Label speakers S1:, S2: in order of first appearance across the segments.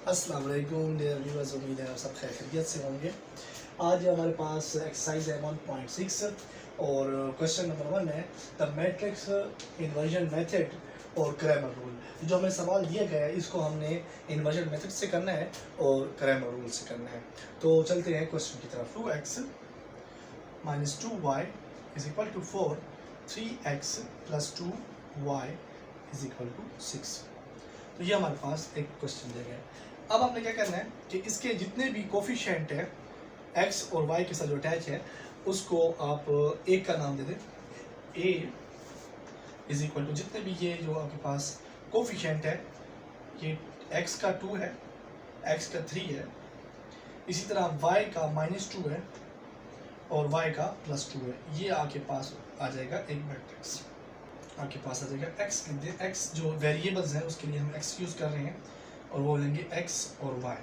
S1: अस्सलाम वालेकुम dear viewers, उम्मीद है आप सब खैरियत से होंगे। आज हमारे पास एक्सरसाइज है 1.6 और क्वेश्चन नंबर 1 है द मैट्रिक्स इन्वर्जन मेथड और क्रैमर रूल। जो हमें सवाल दिया गया है इसको हमने इन्वर्जन मेथड से करना है और क्रैमर रूल से करना है। तो चलते हैं क्वेश्चन की तरफ। 2x - 2y = 4, 3x + 2y = 6। तो ये हमारे पास एक क्वेश्चन दिया गया है। अब आपने क्या करना है कि इसके जितने भी कोफिशिएंट है x और y के साथ जो अटैच है उसको आप एक का नाम दे दें। a = जितने भी ये जो आपके पास कोफिशिएंट है, ये x का 2 है, x का 3 है, इसी तरह y का -2 है और y का +2 है। ये आपके पास आ जाएगा एक मैट्रिक्स। आपके पास आ जाएगा x जो वेरिएबल्स हैं उसके लिए हम x यूज़ कर रहे हैं और वो लेंगे x और y।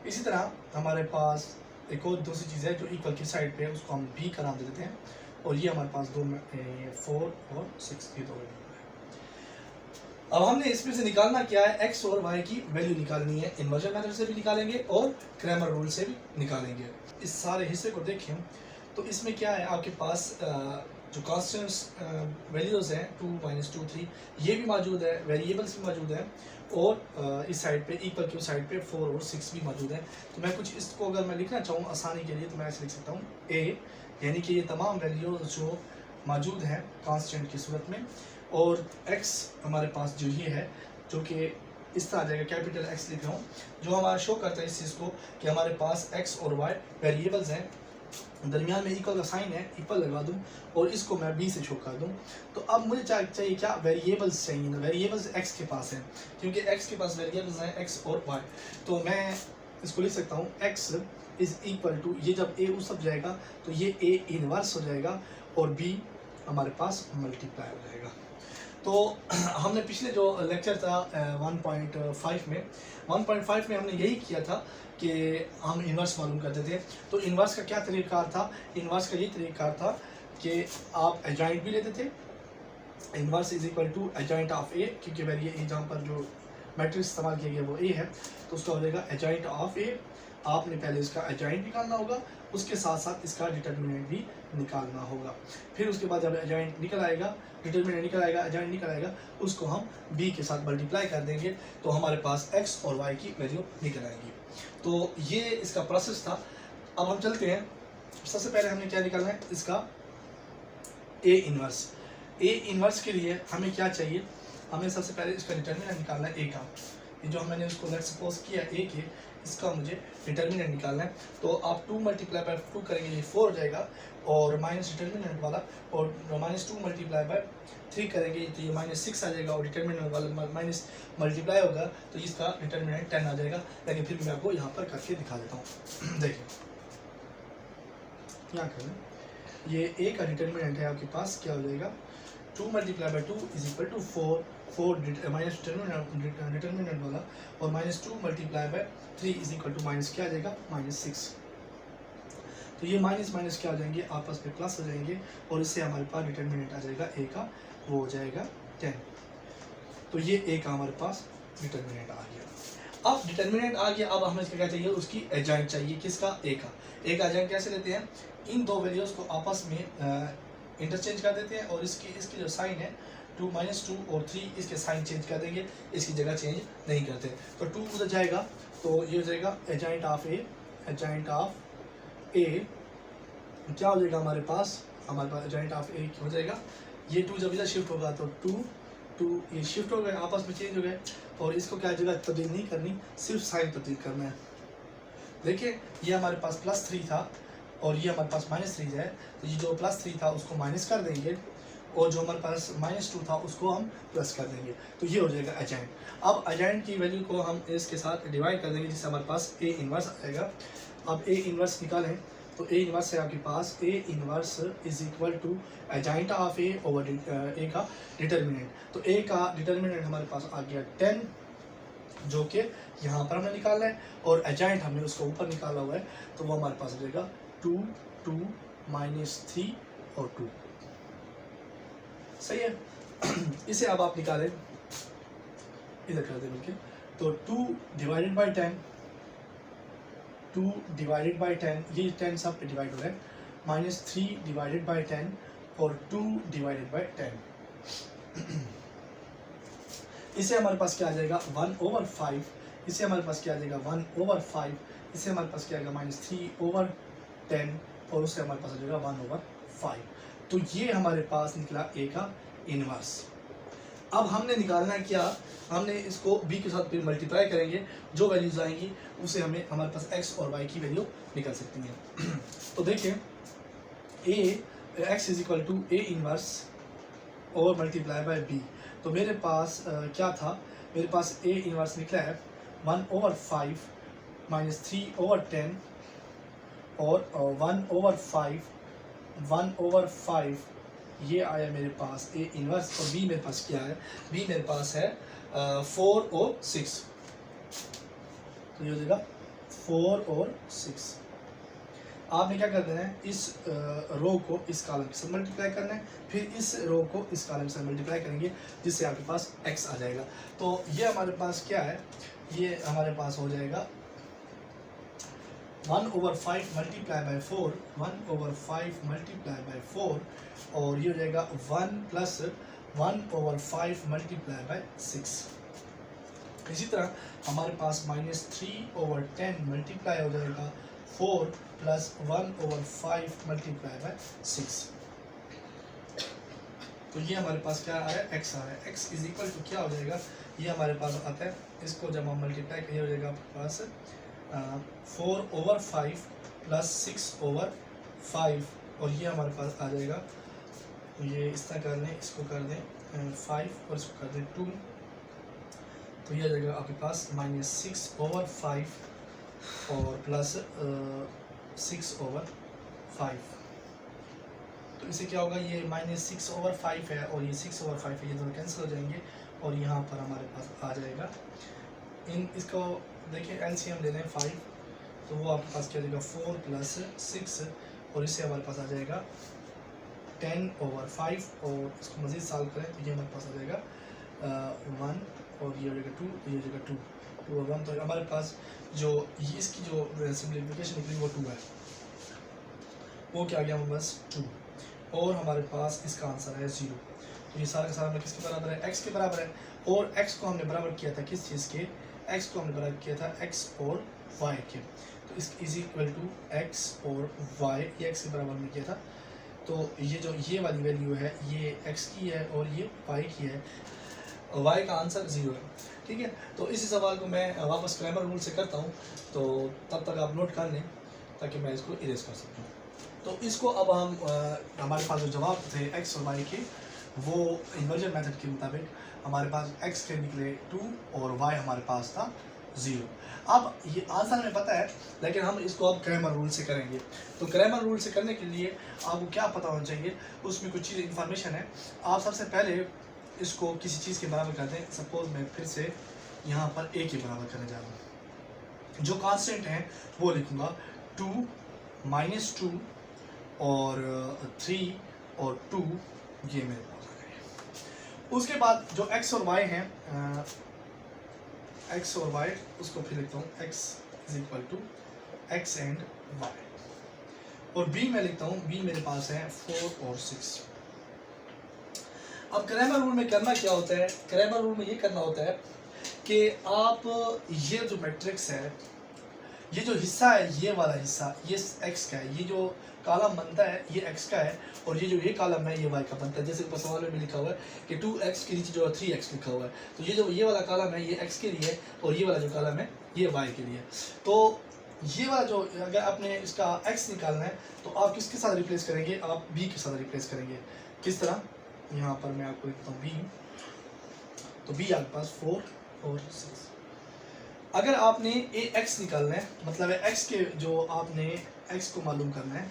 S1: इसी तरह हमारे पास एक और दूसरी चीज़ है जो इक्वल की साइड पे है, उसको हम b का नाम दे देते हैं और ये हमारे पास 4 और 6 ये दो वेरिएबल है। अब हमने इसमें से निकालना क्या है, x और y की वैल्यू निकालनी है। इन्वर्जन मेथड से भी निकालेंगे और क्रैमर रूल से भी निकालेंगे। इस सारे हिस्से को देखें तो इसमें क्या है, आपके पास जो कॉन्स्टेंट्स वैल्यूज़ हैं 2 - 2 3 ये भी मौजूद है, वेरिएबल्स भी मौजूद हैं और इस साइड पे इक्वल की साइड पे 4 और 6 भी मौजूद है। तो मैं कुछ इसको अगर मैं लिखना चाहूँ आसानी के लिए तो मैं ऐसे लिख सकता हूँ a, यानी कि ये तमाम वैल्यूज जो मौजूद हैं कांस्टेंट की सूरत में, और x हमारे पास जो ये है जो कि इस तरह आ जाएगा, कैपिटल X लिख रहा हूँ, जो हमारा शो करता है इस चीज़ को कि हमारे पास x और y वेरिएबल्स हैं, दरमियान में इक्वल का साइन है, इक्वल लगा दूं और इसको मैं b से शो कर दूं। तो अब मुझे चाहिए क्या, वेरिएबल्स चाहिए ना, वेरिएबल्स x के पास हैं, क्योंकि x के पास वेरिएबल्स हैं x और y। तो मैं इसको लिख सकता हूँ x = ये जब a उस सब जाएगा तो ये a इनवर्स हो जाएगा और b हमारे पास मल्टीप्लाई हो जाएगा। तो हमने पिछले जो लेक्चर था 1.5 में हमने यही किया था कि हम इन्वर्स मालूम करते थे। तो इन्वर्स का क्या तरीक़ाकार था, इन्वर्स का ये तरीक़ाकार था कि आप एडजॉइंट भी लेते थे। इन्वर्स = एडजॉइंट ऑफ a, क्योंकि वेरिएबल जहाँ पर जो मैट्रिक्स इस्तेमाल किया गया वो a है, तो उसका हो जाएगा एडजॉइंट ऑफ a। आपने पहले इसका एडजॉइंट निकालना होगा, उसके साथ साथ इसका डिटर्मिनेंट भी निकालना होगा। फिर उसके बाद जब एडजॉइंट निकल आएगा, डिटर्मिनेंट निकल आएगा, एडजॉइंट निकल आएगा, उसको हम b के साथ मल्टीप्लाई कर देंगे तो हमारे पास x और y की वैल्यू निकल आएगी। तो ये इसका प्रोसेस था। अब हम चलते हैं, सबसे पहले हमने क्या निकालना है, इसका a इन्वर्स के लिए हमें क्या चाहिए, हमें सबसे पहले इसका डिटर्मिनेंट निकालना है a का। ये जो मैंने उसको लेट्स सपोज किया a के, इसका मुझे डिटर्मिनेंट निकालना है। तो आप 2 × 2 करेंगे, ये 4 हो जाएगा और माइनस डिटर्मिनेंट वाला, और -2 × 3 करेंगे तो ये -6 आ जाएगा और डिटर्मिनेंट वाला माइनस मल्टीप्लाई होगा तो इसका डिटर्मिनेंट 10 आ जाएगा। लेकिन फिर मैं आपको यहाँ पर करके दिखा देता हूँ। देखिए यहाँ करें, ये a का डिटर्मिनेंट है आपके पास, क्या हो जाएगा, 2 × 2 = 4 माइनस डिटर्मिनेंट वाला, और -2 × 3 = माइनस क्या आ जाएगा, -6। तो ये माइनस क्या हो जाएंगे, आपस में प्लस हो जाएंगे और इससे हमारे पास डिटर्मिनेंट आ जाएगा a का, वो हो जाएगा 10। तो ये a का हमारे पास डिटर्मिनेंट आ गया। अब डिटर्मिनेंट आ गया, अब हमें क्या चाहिए, उसकी एडजॉइंट चाहिए, किसका, a का। a का एडजॉइंट कैसे लेते हैं, इन दो वैल्यूज़ को आपस में इंटरचेंज कर देते हैं और इसकी जो साइन है 2 -2 और 3, इसके साइन चेंज कर देंगे, इसकी जगह चेंज नहीं करते। तो 2 उधर जाएगा तो ये हो जाएगा एडजॉइंट ऑफ a क्या हो जाएगा हमारे पास एडजॉइंट ऑफ a हो जाएगा, ये 2 जब इधर शिफ्ट होगा तो 2 ये शिफ्ट हो गए, आपस में चेंज हो गए, और इसको क्या जगह तब्दील नहीं करनी, सिर्फ साइन तब्दील करना है। देखिए ये हमारे पास +3 था और ये हमारे पास -3 है, तो ये जो +3 था उसको माइनस कर देंगे और जो हमारे पास -2 था उसको हम प्लस कर देंगे, तो ये हो जाएगा एडजॉइंट। अब एडजॉइंट की वैल्यू को हम इसके साथ डिवाइड कर देंगे जिससे हमारे पास a इन्वर्स आ जाएगा। अब a इन्वर्स निकालें तो a इन्वर्स है आपके पास, a inverse = adjoint of a over a का डिटर्मिनेंट। तो a का डिटर्मिनेंट हमारे पास आ गया 10, जो कि यहाँ पर हमने निकालना है, और एडजॉइंट हमने उसको ऊपर निकाला हुआ है, तो वो हमारे पास हो जाएगा 2 2 -3 और 2। सही है। इसे अब आप निकालें, इधर कर दें बल्कि तो 2 डिवाइडेड बाई 10, 2 डिवाइडेड बाई 10, ये 10 सब पे डिवाइड हो रहा है, माइनस 3 डिवाइडेड बाई 10 और 2 डिवाइडेड बाई 10। इसे हमारे पास क्या आ जाएगा 1/5, इसे हमारे पास क्या आ जाएगा 1/5, इसे हमारे पास क्या आएगा -3/10 और उससे हमारे पास आ जाएगा 1/5। तो ये हमारे पास निकला ए का इनवर्स। अब हमने निकालना है क्या, हमने इसको बी के साथ फिर मल्टीप्लाई करेंगे, जो वैल्यूज आएंगी उसे हमें हमारे पास एक्स और वाई की वैल्यू निकल सकती है। तो देखें A X is equal to A inverse और मल्टीप्लाई बाय बी। तो मेरे पास क्या था, मेरे पास ए इनवर्स निकला है 1/5 -3/10 और 1/5 ये आया मेरे पास ए इनवर्स। और बी मेरे पास क्या है, बी मेरे पास है 4 और 6। तो ये हो जाएगा 4 और 6। आपने क्या कर देना है, इस रो को इस कॉलम के साथ मल्टीप्लाई करना है, फिर इस रो को इस कॉलम से मल्टीप्लाई करेंगे, जिससे आपके पास x आ जाएगा। तो ये हमारे पास क्या है, ये हमारे पास हो जाएगा 1/5 मल्टीप्लाई बाय 4, 1/5 मल्टीप्लाई बाय 4 और ये हो जाएगा 1 + 1/5 मल्टीप्लाई बाय 6। इसी तरह हमारे पास -3/10 मल्टीप्लाई हो जाएगा 4 + 1/5 मल्टीप्लाई बाय 6। तो ये हमारे पास क्या आ रहा है, x आ रहा है। x इज इक्वल टू क्या हो जाएगा, ये हमारे पास आता है, इसको जब हम मल्टीप्लाई करें हो जाएगा आपके पास 4/5 + 6/5 और ये हमारे पास आ जाएगा, ये इस तरह कर लें, इसको कर दें 5 और इसको कर दें 2, तो ये आ जाएगा आपके पास -6/5 और प्लस 6/5। तो इसे क्या होगा, ये -6/5 है और ये 6/5 है, ये दोनों कैंसिल हो जाएंगे और यहाँ पर हमारे पास आ जाएगा, इसको देखिए एलसीएम ले लें 5, तो वो आपके पास क्या जाएगा 4 + 6 और इससे हमारे पास आ जाएगा 10/5 और इसको मज़ीद सॉल्व करें तो ये हमारे पास आ जाएगा 1 और ये हो जाएगा 2, तो ये हो जाएगा 2 और 1। तो हमारे पास जो इसकी जो सिम्प्लिफिकेशन निकली वो 2 है, वो क्या आ गया हमारे पास 2 और हमारे पास इसका आंसर है 0। तो ये सारा का सारा किसके बराबर है, x के बराबर है। और x को हमने बराबर किया था किस चीज़ के, x को हमने बराबर किया था x और y के। तो इस इज इक्वल टू x और y, ये x के बराबर में किया था। तो ये जो ये वाली वैल्यू है ये x की है और ये y की है, y का आंसर 0 है। ठीक है, तो इसी सवाल को मैं वापस क्रैमर रूल से करता हूँ, तो तब तक आप नोट कर लें ताकि मैं इसको इरेज कर सकूँ। तो इसको अब हम हमारे पास जो जवाब थे x और y के, वो इन्वर्जन मेथड के मुताबिक हमारे पास x के निकले 2 और y हमारे पास था 0। अब ये आंसर हमें पता है, लेकिन हम इसको अब क्रैमर रूल से करेंगे। तो क्रैमर रूल से करने के लिए आपको क्या पता होना चाहिए, उसमें कुछ चीज़ इन्फॉर्मेशन है। आप सबसे पहले इसको किसी चीज़ के बराबर कर दें। सपोज मैं फिर से यहाँ पर a के बराबर करने जा रहा हूँ, जो कांस्टेंट है वो लिखूँगा 2 -2 और 3 और 2, ये मेरे पास आ गए। उसके बाद जो x और y हैं, x और y, उसको फिर लिखता हूँ x is equal to x and y और b मैं लिखता हूँ, b मेरे पास है 4 और 6। अब क्रैमर रूल में करना क्या होता है, क्रैमर रूल में ये करना होता है कि आप ये जो मैट्रिक्स है, ये जो हिस्सा है, ये वाला हिस्सा ये x का है, ये जो कॉलम बनता है ये x का है और ये कॉलम है ये y का बनता है। जैसे ऊपर सवाल में भी लिखा हुआ है कि 2x के नीचे जो 3x लिखा हुआ है, तो ये जो ये वाला कॉलम है ये x के लिए और ये वाला जो कॉलम है ये y के लिए। तो ये वाला जो, अगर आपने इसका x निकालना है तो आप किसके साथ रिप्लेस करेंगे, आप b के साथ रिप्लेस करेंगे। किस तरह, यहाँ पर मैं आपको लिखता हूँ b, तो b आपके पास 4 और 6। अगर आपने ax निकालना है, मतलब है x के जो आपने x को मालूम करना है,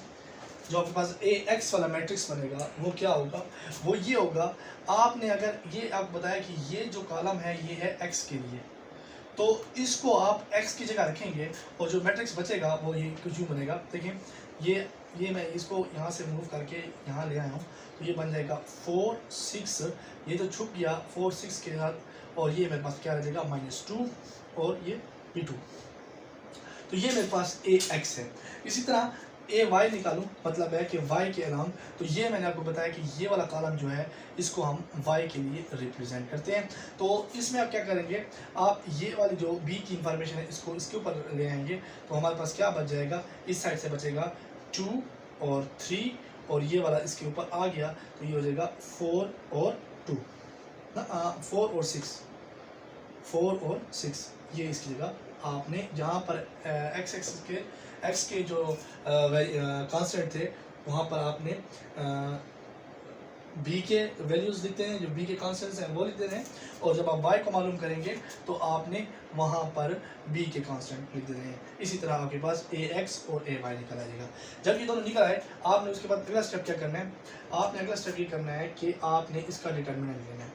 S1: जो आपके पास ax वाला मैट्रिक्स बनेगा वो क्या होगा, वो ये होगा, आपने अगर ये आप बताया कि ये जो कॉलम है ये है x के लिए, तो इसको आप x की जगह रखेंगे और जो मैट्रिक्स बचेगा वो ये कुछ यूँ बनेगा। देखिए ये ये मैं इसको यहाँ से मूव करके यहाँ ले आया हूँ, तो ये बन जाएगा 4 6, ये तो छुप गया 4 6 के साथ, और ये मेरे पास क्या रह जाएगा -2 और ये b2। तो ये मेरे पास ax है। इसी तरह ay निकालूं, मतलब है कि y के अलाउंग, तो ये मैंने आपको बताया कि ये वाला कॉलम जो है इसको हम y के लिए रिप्रेजेंट करते हैं। तो इसमें आप क्या करेंगे, आप ये वाली जो b की इंफॉर्मेशन है इसको इसके ऊपर ले आएंगे, तो हमारे पास क्या बच जाएगा, इस साइड से बचेगा 2 और 3, और ये वाला इसके ऊपर आ गया, तो ये हो जाएगा 4 और 2 ना, 4 और 6, 4 और 6, ये इसकी जगह आपने जहाँ पर x के जो कांस्टेंट थे वहाँ पर आपने b के वैल्यूज़ लिखते हैं, जो b के कांस्टेंट्स हैं वो लिख देते हैं, और जब आप y को मालूम करेंगे तो आपने वहाँ पर b के कांस्टेंट लिख देते हैं। इसी तरह आपके पास ax और ay निकल आएगा। जब ये दोनों निकल आए, आपने उसके बाद अगला स्टेप क्या करना है, आपने अगला स्टेप ये करना है कि आपने इसका डिटर्मिनेंट लेना है।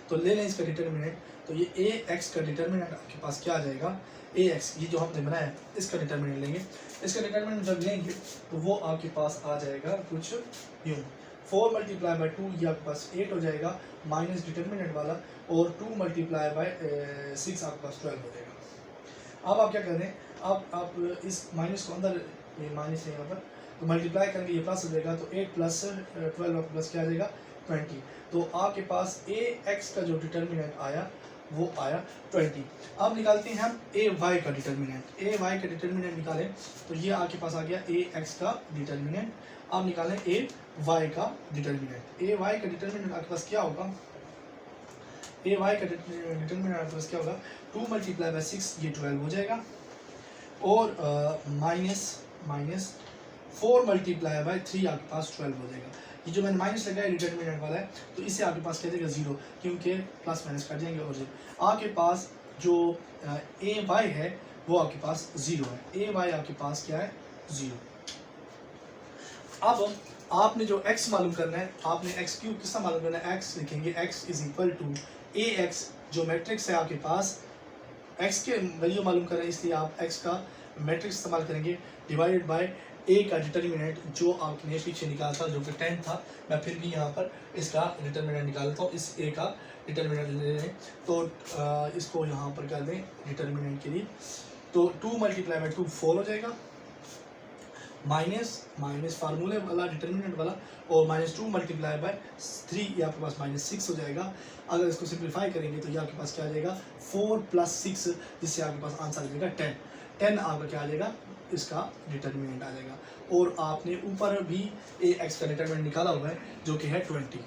S1: तो ले लें इसका डिटर्मिनेंट, तो ये ax का डिटर्मिनेंट आपके पास क्या आ जाएगा, ax ये जो हमने बनाया है इसका डिटर्मिनेंट लेंगे। इसका डिटर्मिनेंट जब लेंगे तो वो आपके पास आ जाएगा कुछ यूँ, 4 × 2 ये आपके पास 8 हो जाएगा माइनस डिटर्मिनेंट वाला, और 2 × 6 आपके पास 12 हो जाएगा। अब आप क्या करें, आप इस माइनस को अंदर, ये माइनस है यहाँ पर, तो मल्टीप्लाई करेंगे, ये प्लस हो जाएगा, तो 8 + 12 आपके पास क्या आ जाएगा 20। तो आपके पास ax का जो डिटर्मिनेंट आया वो आया 20। अब निकालते हैं हम ay का डिटर्मिनेंट। ay का डिटर्मिनेंट निकालें तो ये आपके पास आ गया ax का डिटर्मिनेंट। अब निकालें ay का डिटर्मिनेंट। ay का डिटर्मिनेंट आपके पास क्या होगा, ay का डिटर्मिनेंट आपके पास क्या होगा, 2 × 6 ये 12 हो जाएगा, और माइनस 4 × 3 आपके पास 12 हो जाएगा। ये जो मैंने माइनस लगाया डिटर्मिनेंट वाला है, तो इससे आपके पास क्या देगा 0, क्योंकि प्लस माइनस कर जाएंगे, और आपके पास जो ay है वो आपके पास 0 है। ay आपके पास क्या है 0। अब आपने जो x मालूम करना है, आपने x क्यूब किसका मालूम करना है, x लिखेंगे, x = ax जो मैट्रिक्स है आपके पास, x के वैल्यू मालूम कर रहे हैं इसलिए आप x का मैट्रिक्स इस्तेमाल करेंगे, डिवाइडेड बाय a का डिटर्मिनेंट जो आपने पीछे निकाला था जो कि 10 था। मैं फिर भी यहाँ पर इसका डिटर्मिनेंट निकालता हूँ, इस a का डिटर्मिनेंट ले लें, तो इसको यहाँ पर कर दें डिटर्मिनेंट के लिए, तो 2 × 2 4 हो जाएगा, माइनस फार्मूले वाला डिटर्मिनेंट वाला, और -2 × 3 ये आपके पास -6 हो जाएगा। अगर इसको सिंप्लीफाई करेंगे तो ये आपके पास क्या आ जाएगा 4 + 6, जिससे आपके पास आंसर आ जाएगा 10 आपका क्या आ जाएगा, इसका डिटर्मिनेंट आ जाएगा। और आपने ऊपर भी ax का डिटर्मिनेंट निकाला हुआ है जो कि है 20,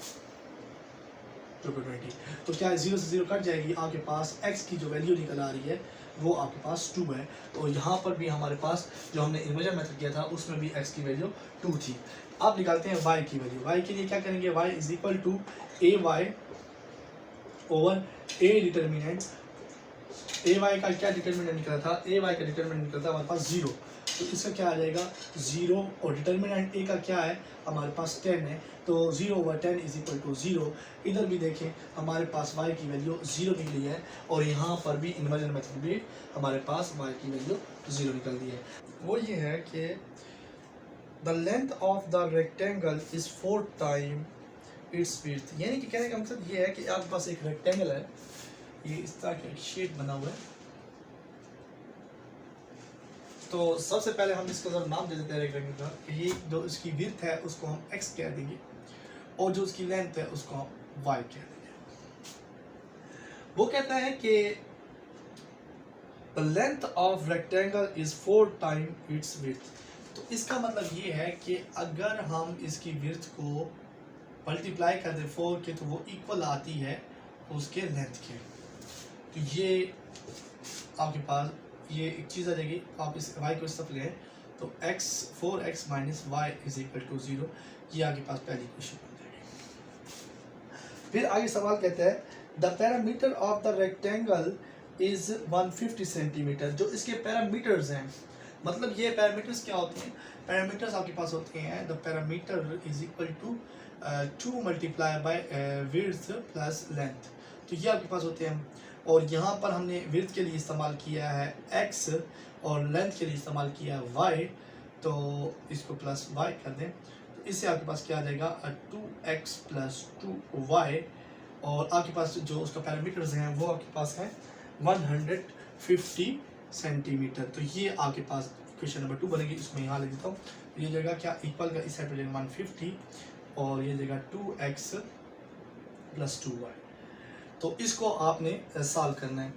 S1: तो क्या है 0 से 0 कट जाएगी, आपके पास x की जो वैल्यू निकल आ रही है वो आपके पास 2 है। तो यहाँ पर भी हमारे पास जो हमने इन्वर्जन मेथड किया था उसमें भी x की वैल्यू 2 थी। अब निकालते हैं y की वैल्यू। y के लिए क्या करेंगे, y = ay over a determinant. ay का क्या डिटर्मिनेंट निकला था, ay का डिटर्मिनेंट निकला था हमारे पास 0, तो इसका क्या आ जाएगा 0, और डिटर्मिनेंट a का क्या है हमारे पास 10 है, तो 0/10 = 0। इधर भी देखें हमारे पास y की वैल्यू 0 निकली है, और यहाँ पर भी इन्वर्जन मेथड भी हमारे पास y की वैल्यू 0 निकल दी है। वो ये है कि the length of the rectangle is 4 times it's width, यानी कि कहने का मतलब ये है कि आपके पास एक रेक्टेंगल है, ये इस तरह का शेप बना हुआ है। तो सबसे पहले हम इसका जरा नाम दे देते हैं रेक्टेंगल का, ये जो इसकी विड्थ है उसको हम x कह देंगे, और जो उसकी लेंथ है उसको हम y कह देंगे। वो कहता है कि the length of rectangle is 4 times it's width. तो इसका मतलब ये है कि अगर हम इसकी विड्थ को मल्टीप्लाई कर दें 4 के, तो वो इक्वल आती है उसके लेंथ के। तो ये आपके पास ये एक चीज़ आ जाएगी, आप इस y को इस तरफ लें तो 4x - y = 0, ये आपके पास पहली क्वेश्चन बन जाएगी। फिर आगे सवाल कहता है the parameter of the rectangle is 150 centimetre. जो इसके पैरामीटर्स हैं, मतलब ये पैरामीटर्स क्या होते हैं, पैरामीटर्स आपके पास होते हैं the parameter = 2 × width plus length. तो ये आपके पास होते हैं, और यहाँ पर हमने विड्थ के लिए इस्तेमाल किया है x और लेंथ के लिए इस्तेमाल किया है y। तो इसको प्लस वाई कर दें तो इससे आपके पास क्या आ जाएगा 2x प्लस 2y, और आपके पास जो उसका पैरामीटर्स हैं वो आपके पास है 150 सेंटीमीटर। तो ये आपके पास क्वेश्चन नंबर 2 बनेगी। इसमें यहाँ लिख देता हूँ, ये जगह क्या इक्वल का इस साइड पर जाएगा 150 और ये जगह 2x प्लस 2y। तो इसको आपने सॉल्व करना है।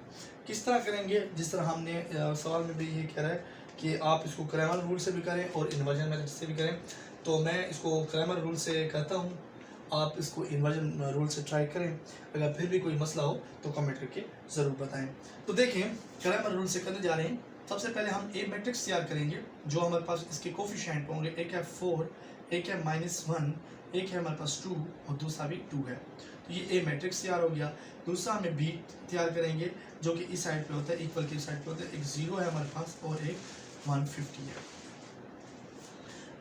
S1: किस तरह करेंगे? जिस तरह हमने सवाल में भी ये कह रहा है कि आप इसको क्रैमर रूल से भी करें और इन्वर्जन मेथड से भी करें। तो मैं इसको क्रैमर रूल से करता हूँ, आप इसको इन्वर्जन रूल से ट्राई करें। अगर फिर भी कोई मसला हो तो कमेंट करके ज़रूर बताएं। तो देखें, क्रैमर रूल से करने जा रहे हैं। सबसे पहले हम ए मैट्रिक्स तैयार करेंगे जो हमारे पास इसके कोफिशिएंट होंगे। एक है 4, एक है -1, एक है हमारे पास 2 और दूसरा भी 2 है। तो ये ए मैट्रिक्स तैयार हो गया। दूसरा हमें बी तैयार करेंगे जो कि इस साइड पे होता है, इक्वल की इस साइड पे होता है। एक 0 है हमारे पास और एक 150 है।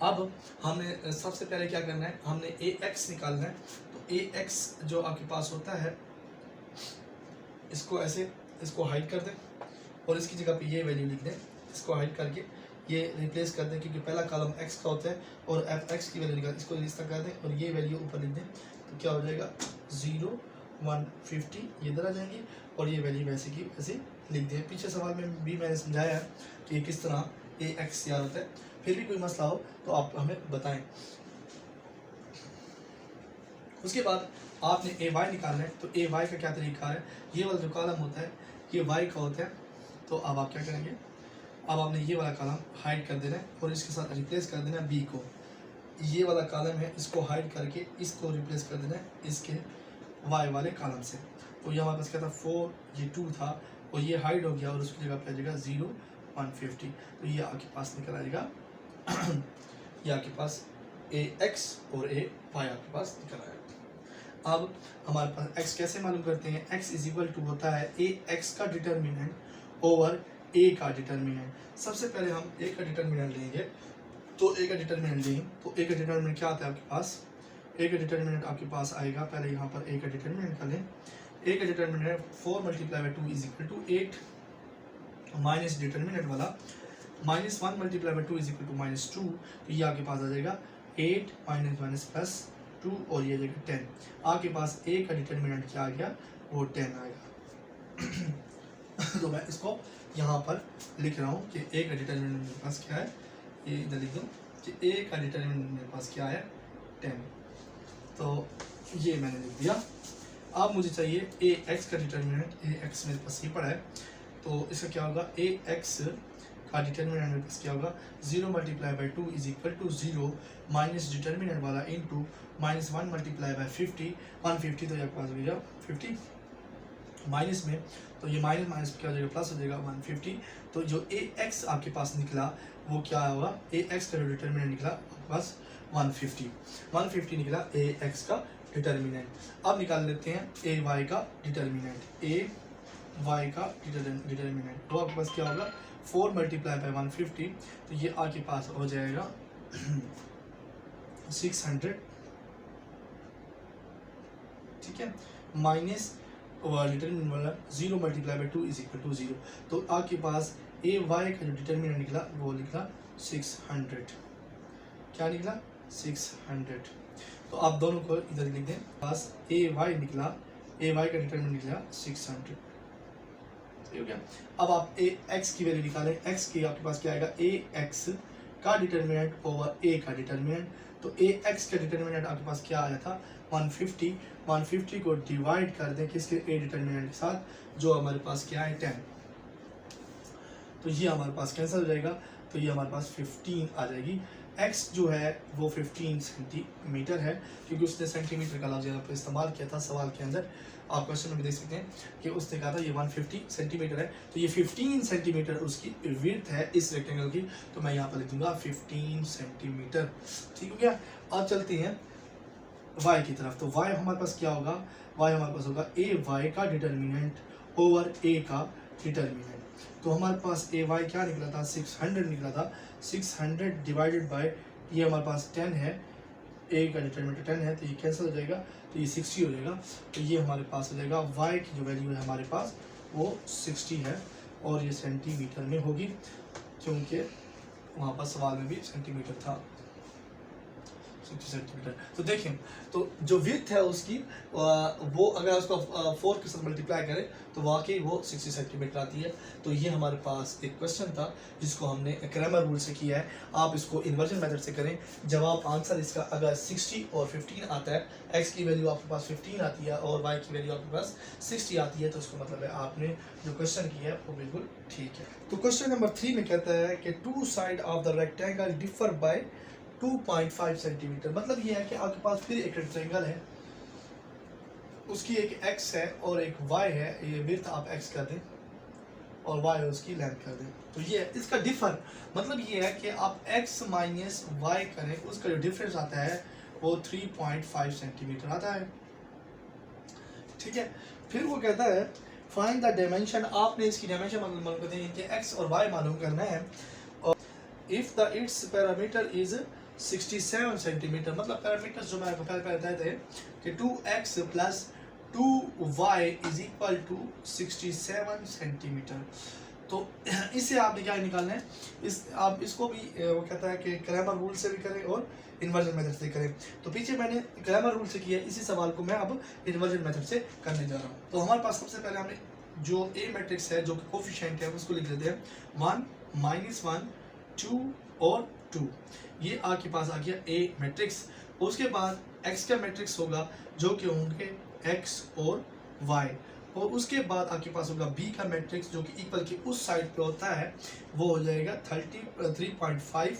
S1: अब हमने सबसे पहले क्या करना है, हमने ए एक्स निकालना है। तो ए एक्स जो आपके पास होता है, इसको ऐसे इसको हाइड कर दें और इसकी जगह पे ये वैल्यू लिख दें। इसको हाइड करके ये रिप्लेस कर दें क्योंकि पहला कॉलम एक्स का होता है और एफ एक्स की वैल्यू निकाल, इसको इस तरह कर दें और ये वैल्यू ऊपर लिख दें। तो क्या हो जाएगा 0, 150 ये इधर आ जाएंगे और ये वैल्यू वैसे की वैसे लिख दें। पीछे सवाल में भी मैंने समझाया है कि ये किस तरह ए एक्स तैयार होता है। फिर भी कोई मसला हो तो आप हमें बताएं। उसके बाद आपने ए वाई निकालना है। तो ए वाई का क्या तरीका है, ये वाला जो कॉलम होता है ये वाई का होता है। तो अब आप क्या करेंगे, अब आपने ये वाला कॉलम हाइड कर देना है और इसके साथ रिप्लेस कर देना है बी को। ये वाला कॉलम है इसको हाइड करके इसको रिप्लेस कर देना है इसके वाई वाले कॉलम से। तो ये हमारे पास क्या था 4, ये 2 था और ये हाइड हो गया और उसकी जगह पे आ जाएगा 0, 150। तो ये आपके पास निकल आएगा ये आपके पास ए एक्स और ए वाई आपके पास निकल आएगा। अब हमारे पास एक्स कैसे मालूम करते हैं, एक्स इज इक्वल टू होता है ए एक्स का डिटर्मिनेंट ओवर ए का डिटर्मिनेंट। सबसे पहले हम ए का डिटर्मिनेंट लेंगे। तो ए का डिटर्मिनेंट लेंगे तो ए का डिटर्मिनेंट क्या आता है आपके पास, ए का डिटर्मिनेंट आपके पास आएगा, पहले यहाँ पर ए का डिटर्मिनेंट कर लें। ए का determinant 4 × 2 is equal to 8 minus determinant वाला -1 × 2 इज इक्वल टू -2। तो ये आपके पास आ जाएगा 8 माइनस प्लस 2 और ये जाएगा 10। आपके पास ए का डिटर्मिनेंट क्या आ गया, वो 10 आएगा। तो मैं इसको यहाँ पर लिख रहा हूँ कि ए का डिटर्मिनेंट मेरे पास क्या है, ये इधर लिख दूँ कि ए का डिटर्मिनेंट मेरे पास क्या है 10। तो ये मैंने लिख दिया। अब मुझे चाहिए ए एक्स का डिटर्मिनेंट। ए एक्स मेरे पास ये पड़ा है तो इसका क्या होगा, ए एक्स का डिटर्मिनेंट मेरे पास क्या होगा 0 × 2 is equal to 0 minus determinant वाला इनटू -1 × 50 150। तो ये आपके पास हो गया 50 माइनस में, तो ये माइनस माइनस क्या हो जाएगा प्लस हो जाएगा 150। तो जो ए एक्स आपके पास निकला वो क्या होगा, ए एक्स का जो डिटर्मिनेंट निकला आपके पास 150 निकला ए एक्स का डिटर्मिनेंट। अब निकाल लेते हैं ए वाई का डिटर्मिनेंट। ए वाई का डिटर्मिनेंट तो आपके पास क्या होगा 4 × 150। तो ये आपके पास हो जाएगा 600, ठीक है, माइनस डिटर्मिनेंट वाला 0 × 2 इज इक्वल टू 0। तो आपके पास ए वाई का जो डिटर्मिनेंट निकला वो निकला 600। क्या निकला 600। तो आप दोनों को इधर लिख दें, पास ए वाई निकला, ए वाई का डिटर्मिनेंट निकला 600। ठीक हो गया। अब आप ए एक्स की वैल्यू निकालें। एक्स की आपके पास क्या आएगा, ए एक्स का डिटर्मिनेंट ओवर ए का डिटर्मिनेंट। तो ए एक्स का डिटर्मिनेंट आपके पास क्या आया था 150। 150 को डिवाइड कर दें किसके, ए डिटर्मिनेंट के साथ, जो हमारे पास क्या है 10। तो ये हमारे पास कैंसिल हो जाएगा। तो ये हमारे पास 15 आ जाएगी। x जो है वो 15 सेंटीमीटर है क्योंकि उसने सेंटीमीटर का लफ्ज़ यहाँ पर इस्तेमाल किया था सवाल के अंदर। आप क्वेश्चन में भी देख सकते हैं कि उसने कहा था ये 150 सेंटीमीटर है। तो ये 15 सेंटीमीटर उसकी विड्थ है इस रेक्टेंगल की। तो मैं यहाँ पर लिख दूंगा 15 सेंटीमीटर। ठीक हो गया। अब चलते हैं y की तरफ। तो y हमारे पास क्या होगा, y हमारे पास होगा ए वाई का डिटर्मिनेंट ओवर a का डिटर्मिनेंट। तो हमारे पास ए वाई क्या निकला था 600 निकला था। 600 डिवाइडेड बाय ये हमारे पास 10 है, ए का डिटर्मिनेंट 10 है तो ये कैंसिल हो जाएगा। तो ये 60 हो जाएगा। तो ये हमारे पास हो जाएगा y की जो वैल्यू है हमारे पास वो 60 है और ये सेंटीमीटर में होगी क्योंकि वहाँ पर सवाल में भी सेंटीमीटर था, 60 सेंटीमीटर। तो देखें, तो जो विड्थ है उसकी वो अगर उसको 4 के साथ मल्टीप्लाई करें तो वाकई वो 60 सेंटीमीटर आती है। तो ये हमारे पास एक क्वेश्चन था जिसको हमने क्रैमर रूल से किया है। आप इसको इन्वर्जन मेथड से करें, जवाब आंसर इसका अगर 60 और 15 आता है, x की वैल्यू आपके पास 15 आती है और y की वैल्यू आपके पास 60 आती है, तो उसका मतलब है आपने जो क्वेश्चन किया है वो बिल्कुल ठीक है। तो क्वेश्चन नंबर 3 में कहता है कि 2 side of the rectangle differ by 2.5 centimetre. मतलब ये है कि आपके पास फिर एक रेक्टेंगल है, उसकी एक x है और एक y है, ये विड्थ आप x कर दें और y उसकी लेंथ कर दें। तो ये इसका डिफर मतलब ये है कि आप x माइनस y करें, उसका जो डिफरेंस आता है वो 3.5 सेंटीमीटर आता है, ठीक है। फिर वो कहता है फाइंड द डायमेंशन, आपने इसकी डायमेंशन मालूम करते हैं कि x और y मालूम करना है। और if the it's parameter is 67 centimetre, मतलब पैरामीटर जो मैं पहले बताए थे कि 2x plus 2y is equal to 67 centimetre. तो इससे आपने क्या निकालना है, आप इसको भी वो कहता है कि क्रैमर रूल से भी करें और इन्वर्जन मेथड से करें। तो पीछे मैंने क्रैमर रूल से किया, इसी सवाल को मैं अब इन्वर्जन मेथड से करने जा रहा हूँ। तो हमारे पास सबसे पहले हमने जो ए मैट्रिक्स है, जो कोफिशिएंट है, उसको लिख देते हैं 1 -1 2 और 2। ये आपके पास आ गया ए मैट्रिक्स। उसके बाद एक्स का मैट्रिक्स होगा जो कि होंगे एक्स और वाई, और उसके बाद आपके पास होगा बी का मैट्रिक्स जो कि इक्वल के उस साइड पे होता है, वो हो जाएगा 3.5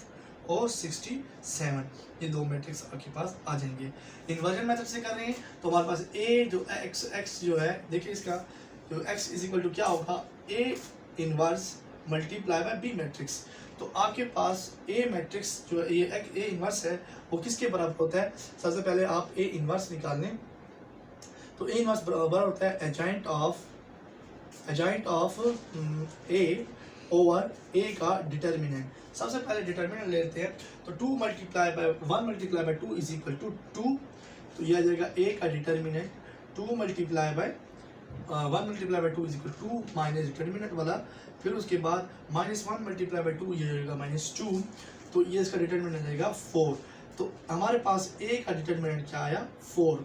S1: और 67। ये दो मैट्रिक्स आपके पास आ जाएंगे। इन्वर्जन मेथड से कर रहे हैं तो हमारे पास ए जो एक्स जो है, देखिए इसका जो एक्स इज इक्वल टू क्या होगा, A inverse multiply by B matrix. तो आपके पास ए मैट्रिक्स जो ये ए इनवर्स है वो किसके बराबर होता है, सबसे पहले आप ए इनवर्स निकाल लें। तो ए इनवर्स बराबर होता है adjoint of A over A का डिटर्मिनेंट। सबसे पहले डिटर्मिनेंट लेते हैं, तो 2 multiply by 1 multiply by 2 is equal to 2। तो यह आ जाएगा ए का determinant 2 multiply by 1 multiply by 2 is equal 2 minus determinant वाला। फिर उसके बाद -1 मल्टीप्लाई बाय 2 ये जाएगा -2, तो ये इसका डिटर्मिनेंट आ जाएगा 4। तो हमारे पास ए का डिटर्मिनेंट क्या आया, 4।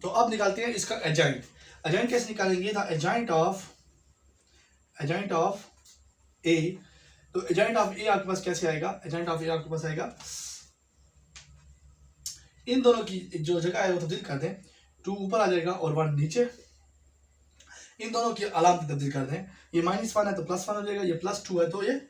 S1: तो अब निकालते हैं इसका एजेंट। एजेंट कैसे निकालेंगे, द एजेंट ऑफ ए। तो एजेंट ऑफ ए आपके पास कैसे आएगा, एजेंट ऑफ ए आपके पास आएगा, इन दोनों की जो जगह है वो तब्दील कर दें, 2 ऊपर आ जाएगा और 1 नीचे। इन दोनों की अलामत तब्दील कर दें, ये -1 है तो +1 हो जाएगा, ये +2 है तो ये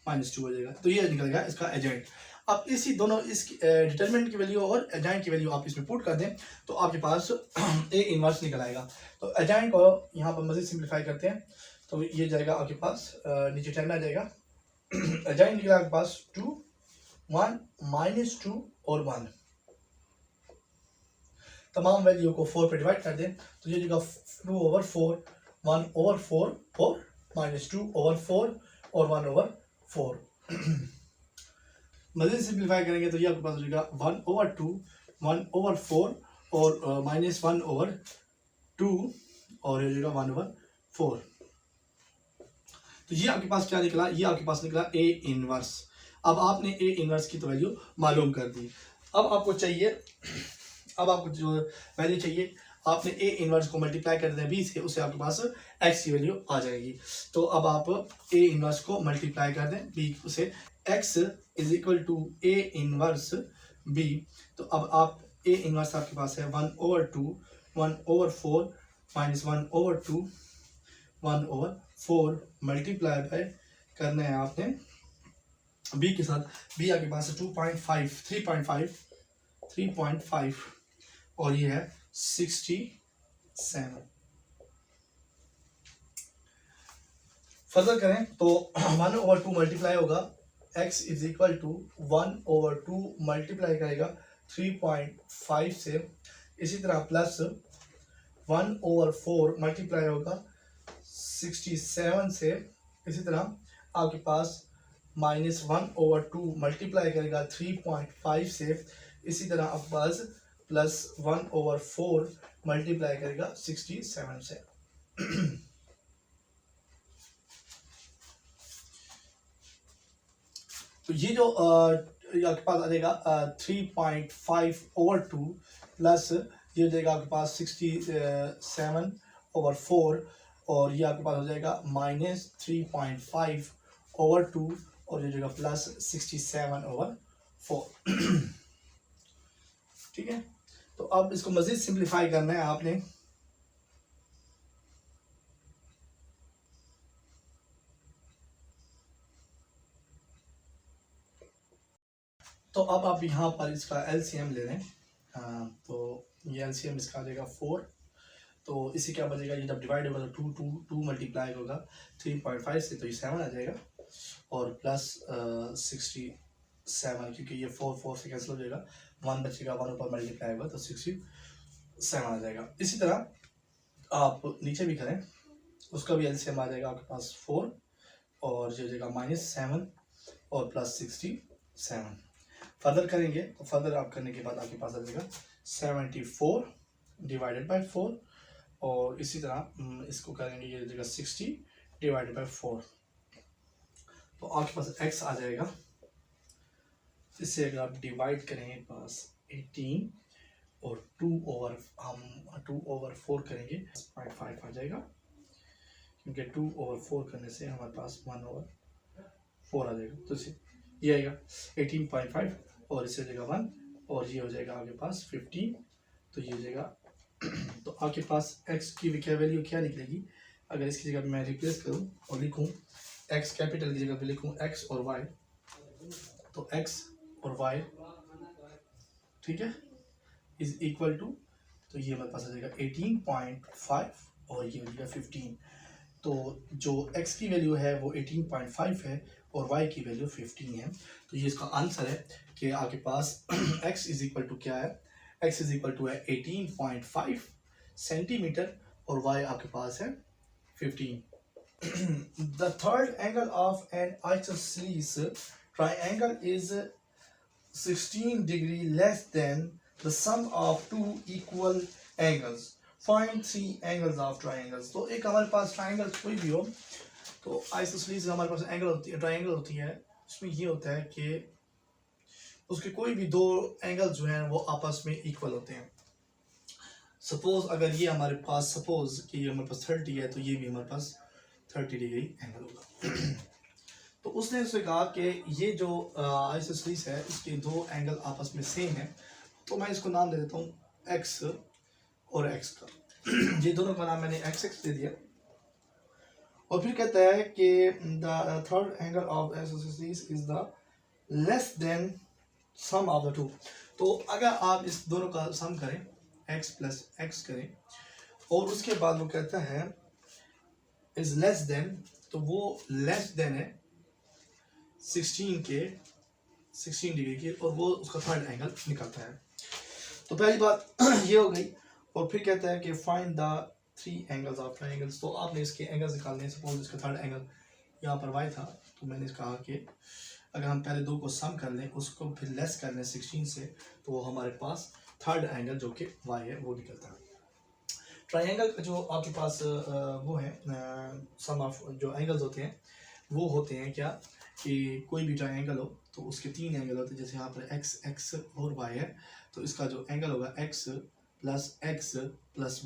S1: -2 हो जाएगा। तो ये निकल गया इसका एजेंट। अब इसी दोनों इसकी डिटरमिनेंट की वैल्यू और एजेंट की वैल्यू आप इसमें पुट कर दें तो आपके पास ए इनवर्स निकल आएगा। तो एजेंट को यहाँ पर मज़ीद सिंप्लीफाई करते हैं, तो ये जाएगा आपके पास नीचे 10 आ जाएगा। एजेंट निकला आपके पास 2 1 -2 और 1, तमाम वैल्यू को 4 पे डिवाइड कर दें तो ये जगह 2/4 1/4 और -2/4 और 1/4। मज़ीद सिंप्लीफाई करेंगे तो ये आपके पास हो जाएगा 1/2 1/4 और -1/2 और ये जाएगा 1/4। तो ये आपके पास क्या निकला, ये आपके पास निकला ए इनवर्स। अब आपने ए इनवर्स की तो वैल्यू मालूम कर दी। अब आपको जो वैल्यू चाहिए, आपने ए इनवर्स को मल्टीप्लाई कर दें बी से, उससे आपके पास एक्स की वैल्यू आ जाएगी। तो अब आप ए इनवर्स को मल्टीप्लाई कर दें बी से, x is equal to A inverse B. तो अब आप ए इनवर्स आपके पास है 1/2 1/4 -1/2 1/4 मल्टीप्लाई बाय करना है आपने बी के साथ। बी आपके पास है 3.5 और ये है 67। फर्दर करें तो 1/2 मल्टीप्लाई होगा, x is equal to 1/2 multiply करेगा 3.5 से, इसी तरह प्लस 1/4 मल्टीप्लाई होगा 67 से, इसी तरह आपके पास -1/2 मल्टीप्लाई करेगा 3.5 से, इसी तरह आपके पास प्लस 1/4 मल्टीप्लाई करेगा 67 से। तो ये जो ये आपके पास आ जाएगा 3.5/2 प्लस ये हो जाएगा आपके पास 67/4 और ये आपके पास हो जाएगा -3.5/2 और ये हो जाएगा प्लस 67/4। ठीक है, तो अब इसको मजीद सिंप्लीफाई करना है आपने। तो अब आप यहाँ पर इसका एलसीएम ले लें। तो ये एलसीएम इसका आ जाएगा 4। तो इससे क्या बचेगा, ये जब डिवाइड होगा तो 2 मल्टीप्लाई होगा 3.5 से, तो ये 7 आ जाएगा और प्लस 67 क्योंकि ये 4 से कैंसिल हो जाएगा, 1 बचेगा, 1 ऊपर मल्टीप्लाई होगा तो 67 आ जाएगा। इसी तरह आप नीचे भी करें, उसका भी एलसीएम आ जाएगा आपके पास 4 और ये हो जाएगा -7 और प्लस 67। फर्दर करेंगे तो फर्दर आप करने के बाद आपके पास आ जाएगा 74 डिवाइडेड बाई 4 और इसी तरह इसको करेंगे, ये जगह 60 डिवाइडेड बाई 4। तो आपके पास x आ जाएगा। इससे अगर आप डिवाइड करें पास 18 और 2/4 करेंगे 0.5 आ जाएगा, क्योंकि 2/4 करने से हमारे पास 1/4 आ जाएगा। तो ये आएगा 18.5 और इससे हो जाएगा 1 और ये हो जाएगा आपके पास 15। तो ये हो जाएगा तो आपके पास x की क्या वैल्यू क्या निकलेगी, अगर इसकी जगह मैं रिप्लेस करूं और लिखूं x कैपिटल की जगह पे लिखूं x और y, तो x और y ठीक है इज इक्वल टू, तो ये हमारे पास आ जाएगा 18.5 और ये हो जाएगा 15। तो जो x की वैल्यू है वो 18.5 है और y की वैल्यू 15 है। तो ये इसका आंसर है कि आपके पास x इज इक्वल टू क्या है, x इज इक्वल टू है 18.5 सेंटीमीटर और y आपके पास है 15। The third angle of an isosceles triangle is 16 degree less than the sum of two equal angles. Find three angles of triangles. तो एक हमारे पास triangle कोई भी हो, तो आइसोसेलेस हमारे पास एंगल होती है, ट्राइंगल होती है, उसमें ये होता है कि उसके कोई भी दो एंगल जो हैं वो आपस में इक्वल होते हैं। सपोज अगर ये हमारे पास सपोज कि ये हमारे पास 30 है तो ये भी हमारे पास 30 डिग्री एंगल होगा। तो उसने उससे कहा कि ये जो आइसोसेलेस है इसके दो एंगल आपस में सेम है, तो मैं इसको नाम दे देता हूँ x और x का। ये दोनों का नाम मैंने x दे दिया और फिर कहता है कि the third angle of isosceles is the less than sum of the two. तो अगर आप इस दोनों का सम करें x प्लस x करें और उसके बाद वो कहता है इज लेस देन, तो वो लेस देन है 16 डिग्री के और वो उसका थर्ड एंगल निकलता है। तो पहली बात ये हो गई और फिर कहता है कि find the three angles of triangles. तो आपने इसके एंगल्स निकालने, सपोज इसका थर्ड एंगल यहाँ पर y था, तो मैंने कहा कि अगर हम पहले दो को सम कर लें उसको फिर लेस कर लें 16 से, तो हमारे पास थर्ड एंगल जो कि y है वो निकलता है। ट्रायंगल का जो आपके पास वो है सम ऑफ जो एंगल्स होते हैं वो होते हैं क्या कि कोई भी ट्रायंगल हो तो उसके तीन एंगल होते हैं। जैसे यहाँ पर x और y है, तो इसका जो एंगल होगा x प्लस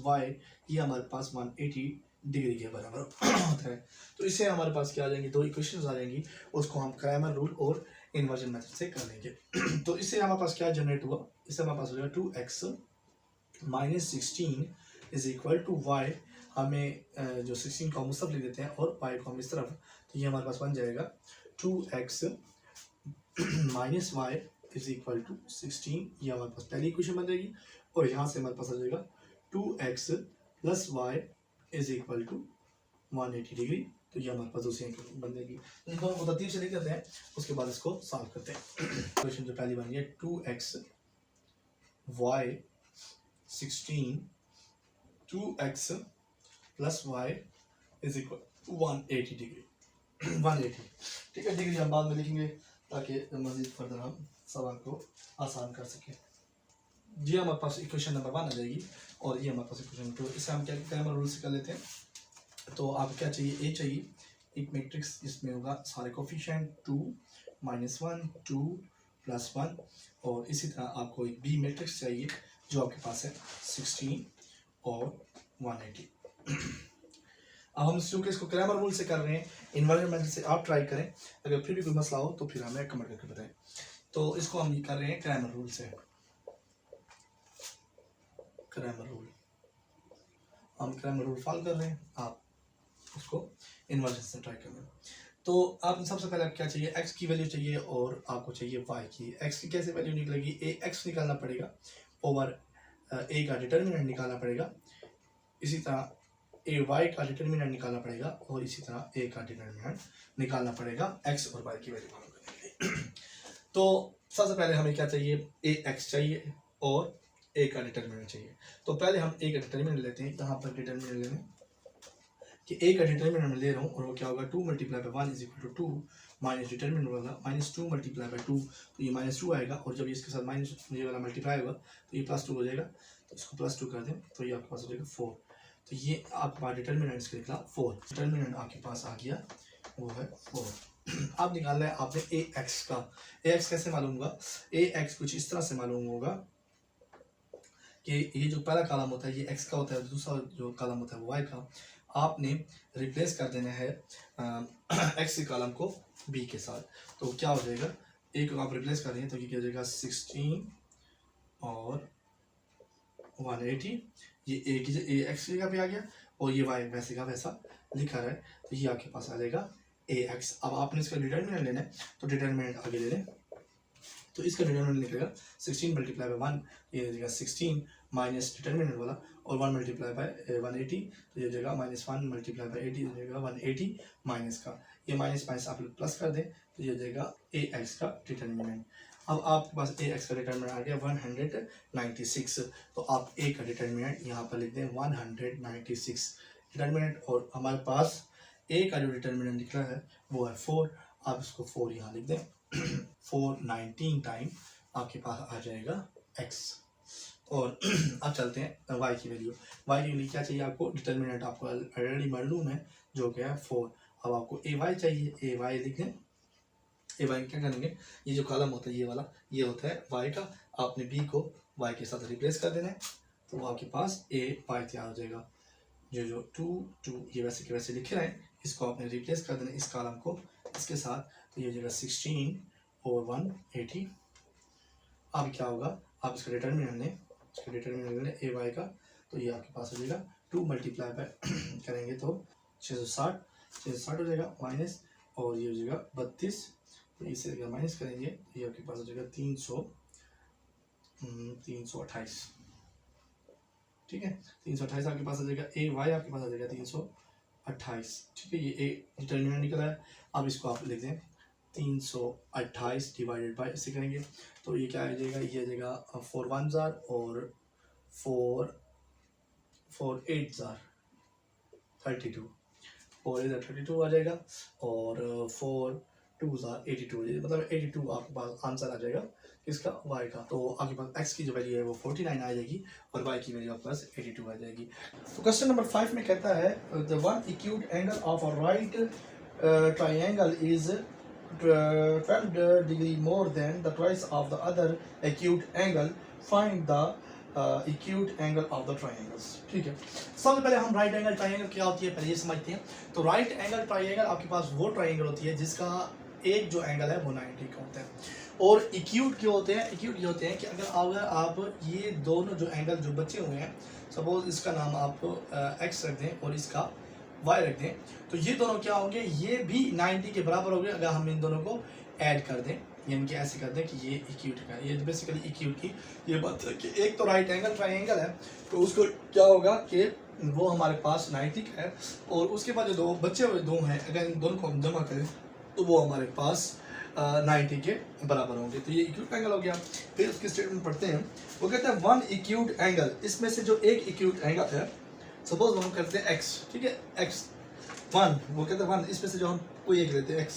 S1: y, ये हमारे पास 180 डिग्री के बराबर होता है। तो इससे हमारे पास क्या आ जाएंगी, दो इक्वेशंस आ जाएंगी, उसको हम क्रैमर रूल और इन्वर्जन मेथड से कर लेंगे। तो इससे हमारे पास क्या जनरेट हुआ, इससे हमारे पास हो जाएगा 2x minus 16 is equal to y। हमें जो 16 को हम उस तरफ ले देते हैं और y को हम इस तरफ, तो ये हमारे पास बन जाएगा 2x minus y is equal to 16। ये हमारे पास पहली इक्वेशन बन जाएगी और यहाँ से हमारे पास आ जाएगा 2x plus y is equal to 180 degree. तो ये हमारे पास दूसरी इक्वेशन बन जाएगी। इन दोनों को तरतीब से लिख देते हैं, उसके बाद इसको सॉल्व करते हैं। इक्वेशन जो पहली बन गई 2x y 16 2x plus y is equal 180 degree 180। ठीक है, डिग्री हम बाद में लिखेंगे ताकि मजीद फर्दर हम सवाल को आसान कर सकें। ये हमारे पास इक्वेशन नंबर 1 आ जाएगी और ये हमारे पास इक्वेशन 2। इसे हम क्या क्रैमर रूल से कर लेते हैं। तो आप क्या चाहिए, ए चाहिए एक मैट्रिक्स जिसमें होगा सारे कोफिशिएंट 2 -1 2 +1, और इसी तरह आपको एक बी मैट्रिक्स चाहिए जो आपके पास है 16 और 180। अब हम क्योंकि इसको क्रैमर रूल से कर रहे हैं, इन्वर्जन मेथड से आप ट्राई करें, अगर फिर भी कोई मसला हो तो फिर हमें कमेंट करके बताएं। तो इसको हम कर रहे हैं क्रैमर रूल से, क्रैमर रूल हम क्रैमर रूल फॉलो कर रहे हैं, आप उसको इन्वर्जन से ट्राई कर रहे हैं। तो आप सबसे पहले क्या चाहिए, x की वैल्यू चाहिए और आपको चाहिए y की। x की कैसे वैल्यू निकलेगी, ए x निकालना पड़ेगा ओवर a का डिटर्मिनेंट निकालना पड़ेगा, इसी तरह ए वाई का डिटर्मिनेंट निकालना पड़ेगा, और इसी तरह ए का डिटर्मिनेंट निकालना पड़ेगा x और y की वैल्यू मालूम करने के लिए। तो सबसे पहले हमें क्या चाहिए, ए x चाहिए और ए का डिटर्मिनेंट चाहिए। तो पहले हम ए का डिटर्मिनेंट लेते हैं, यहाँ पर डिटर्मिनेंट ले लें कि ए का डिटर्मिनेंट मैं ले रहा हूँ, और वो क्या होगा 2 × 1 = 2 माइनस डिटर्मिनेंट होगा -2 × 2, तो ये -2 आएगा, और जब इसके साथ माइनस ये वाला मल्टीप्लाई होगा तो ये +2 हो जाएगा, तो इसको +2 कर दें तो ये आपके पास हो जाएगा 4। तो ये आपके पास डिटर्मिनेंट इसका निकला 4, डिटर्मिनेंट आपके पास आ गया वो है 4। अब निकालना है आपने ए एक्स का। ए एक्स कैसे मालूम होगा, ए एक्स कुछ इस तरह से मालूम होगा कि ये जो पहला कॉलम होता है ये एक्स का होता है, दूसरा जो कॉलम होता है वो वाई का। आपने रिप्लेस कर देना है एक्स के कॉलम को बी के साथ, तो क्या हो जाएगा, ए को आप रिप्लेस कर देंगे तो ये क्या हो जाएगा 16 और 180, ये ए की ए एक्स की जगह पे आ गया, और ये वाई वैसे का वैसा लिखा है, तो ये आपके पास आ जाएगा ए एक्स। अब आपने इसका डिटर्मिनेंट लेना है, तो डिटर्मिनेंट आगे ले लें, तो इसका डिटर्मिनेंट निकलेगा 16 × 1, ये हो जाएगा 16 माइनस डिटर्मिनेंट वाला, और 1 × 180, तो ये हो जाएगा -1 × 80 हो जाएगा 180 माइनस का, ये माइनस माइनस आप प्लस कर दें तो ये हो जाएगा ए एक्स का डिटर्मिनेंट। अब आपके पास ए एक्स का डिटर्मिनेंट आ गया 196, तो आप ए का डिटर्मिनेंट यहाँ पर लिख दें 196 डिटर्मिनेंट, और हमारे पास ए का जो डिटर्मिनेंट निकला है वो है 4, आप इसको 4 यहाँ लिख दें 419 टाइम आपके पास आ जाएगा x। और अब चलते हैं y की वैल्यू। y की वैल्यू क्या चाहिए आपको, डिटर्मिनेंट आपको ऑलरेडी मालूम है जो क्या है 4। अब आपको ए वाई चाहिए, ए वाई लिख दें, ए वाई क्या करेंगे, ये जो कॉलम होता है ये वाला, ये होता है y का, आपने b को y के साथ रिप्लेस कर देना है, तो आपके पास ए वाई तैयार हो जाएगा। जो 2 ये वैसे के वैसे लिखे रहे हैं, इसको आपने रिप्लेस कर देना इस कॉलम को इसके साथ, तो ये हो जाएगा 16 और 180। अब क्या होगा, आप इसका डिटर्मिनेंट लें, इसका डिटर्मिनेंट लें ए वाई का, तो ये आपके पास हो जाएगा 2 × करेंगे तो 660 हो जाएगा माइनस, और ये हो जाएगा 32, तो इसे अगर माइनस करेंगे तो ये आपके पास हो जाएगा 328, ठीक है, 328 आपके पास आ जाएगा, ए वाई आपके पास आ जाएगा 328, ठीक है, ये ए डिटर्मिनेंट निकला है। अब इसको आप लिख दें 328 डिवाइडेड बाय इसे करेंगे तो ये क्या आ जाएगा, ये आ जाएगा 4 1 जार और 4 8 जार 32, 4 8 32 आ जाएगा, और 4 2 जार 82, मतलब 82 आपके पास आंसर आ जाएगा इसका y का। तो आपके पास x की जो वैल्यू है वो 49 आ जाएगी, और y की वैल्यू आपके पास 82 आ जाएगी। तो क्वेश्चन नंबर 5 में कहता है the one acute angle of a right triangle is 12 degree more than the twice of the other acute angle, find the acute angle of the triangles। ठीक है, सबसे पहले हम राइट एंगल ट्रायंगल क्या होती है पहले ये समझते हैं। तो राइट एंगल ट्रायंगल आपके पास वो ट्रायंगल होती है जिसका एक जो एंगल है वो 90 का होता है, और एक्यूट क्यों होते हैं, एक्यूट ये होते हैं कि अगर आप ये दोनों जो एंगल जो बचे हुए हैं, सपोज इसका नाम आप x रख दें और इसका y रख दें, तो ये दोनों क्या होंगे, ये भी 90 के बराबर होंगे अगर हम इन दोनों को ऐड कर दें, यानी कि ऐसे कर दें कि ये एक्यूट का, ये बेसिकली एक्यूट की ये बात है कि एक तो राइट एंगल ट्रायंगल है, तो उसको क्या होगा कि वो हमारे पास 90 का है, और उसके बाद जो दो बचे हुए दो हैं अगर इन दोनों को हम जमा करें तो वो हमारे पास 90 के बराबर होंगे, तो ये एक्यूट एंगल हो गया। फिर उसकी स्टेटमेंट पढ़ते हैं, वो कहते हैं वन एक्यूट एंगल, इसमें से जो एक एक्यूट एंगल है, सपोज हम करते हैं x, ठीक है, x 1, वो कहते हैं 1, इसमें से जो हम कोई एक लेते हैं x,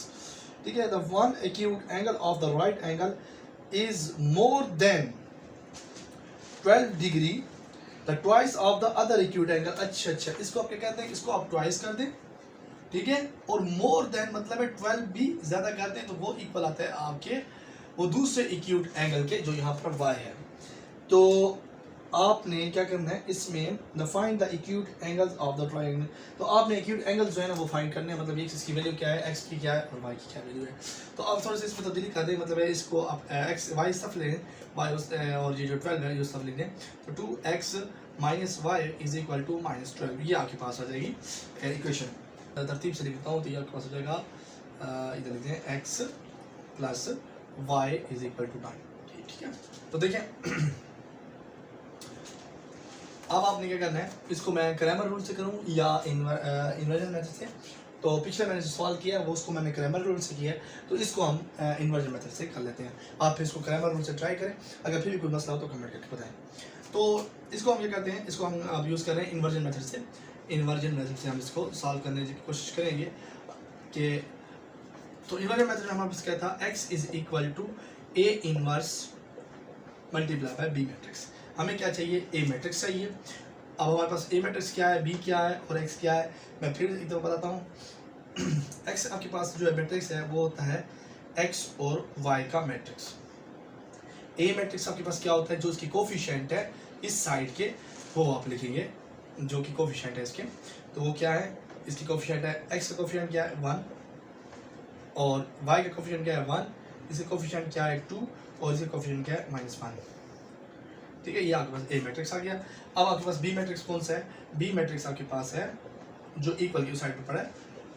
S1: ठीक है, the one acute angle of the right angle is more than 12 degree the twice of the other acute angle. अच्छा, इसको आप क्या कहते हैं, इसको आप ट्वाइस कर दें, ठीक है। और मोर देन मतलब है 12 भी ज़्यादा करते हैं तो वो इक्वल आता है आपके वो दूसरे एक्यूट एंगल के जो यहाँ पर y है। तो आपने क्या करना है इसमें the find the acute angles of the triangle. तो आपने एक्यूट एंगल्स जो है ना वो फाइंड करने हैं, मतलब ये इसकी वैल्यू क्या है, x की क्या है और y की क्या वैल्यू है। तो आप थोड़ा सा इसमें तब्दीली कर दें, मतलब है इसको आप x y सब ले लें, y और ये जो 12 है ये सब लिख दें। तो 2x minus y is equal to -12, ये आपके पास आ जाएगी इक्वेशन। तरतीब से लिखता हूँ तो ये आपके पास हो जाएगा, इधर लिखते हैं x plus y is equal to 9, ठीक है। तो देखें अब आपने क्या करना है, इसको मैं क्रैमर रूल से करूँ या इन्वर्जन मेथड से। तो पिछले मैंने जो सवाल किया वो उसको मैंने क्रैमर रूल से किया है, तो इसको हम इन्वर्जन मेथड से कर लेते हैं। आप फिर इसको क्रैमर रूल से ट्राई करें, अगर फिर भी कोई मसला हो तो कमेंट करके बताएं। तो इसको हम क्या करते हैं, इसको हम अब यूज़ कर रहे हैं इन्वर्जन मेथड से। इन्वर्जन मेथड से हम इसको सॉल्व करने की कोशिश करेंगे कि तो इन्वर्जन मेथड में हमारे पास क्या था, x is equal to a inverse multiply by b matrix. हमें क्या चाहिए, a मैट्रिक्स चाहिए। अब हमारे पास a मैट्रिक्स क्या है, b क्या है और x क्या है, मैं फिर एक दफ़ा बताता हूँ। x आपके पास जो है मैट्रिक्स है वो होता है x और y का मैट्रिक्स। a मैट्रिक्स आपके पास क्या होता है, जो इसकी कोफिशिएंट है इस साइड के वो आप लिखेंगे, जो कि कोफिशिएंट है इसके। तो वो क्या है, इसकी कोफिशिएंट है, x का कोफिशिएंट क्या है 1 और y का कोफिशिएंट क्या है 1, इसका कोफिशिएंट क्या है 2 और इसका कोफिशिएंट क्या है -1, ठीक है। ये आपके पास a मैट्रिक्स आ गया। अब आपके पास b मैट्रिक्स कौन सा है, b मैट्रिक्स आपके पास है जो इक्वल की साइड पे पड़ा है,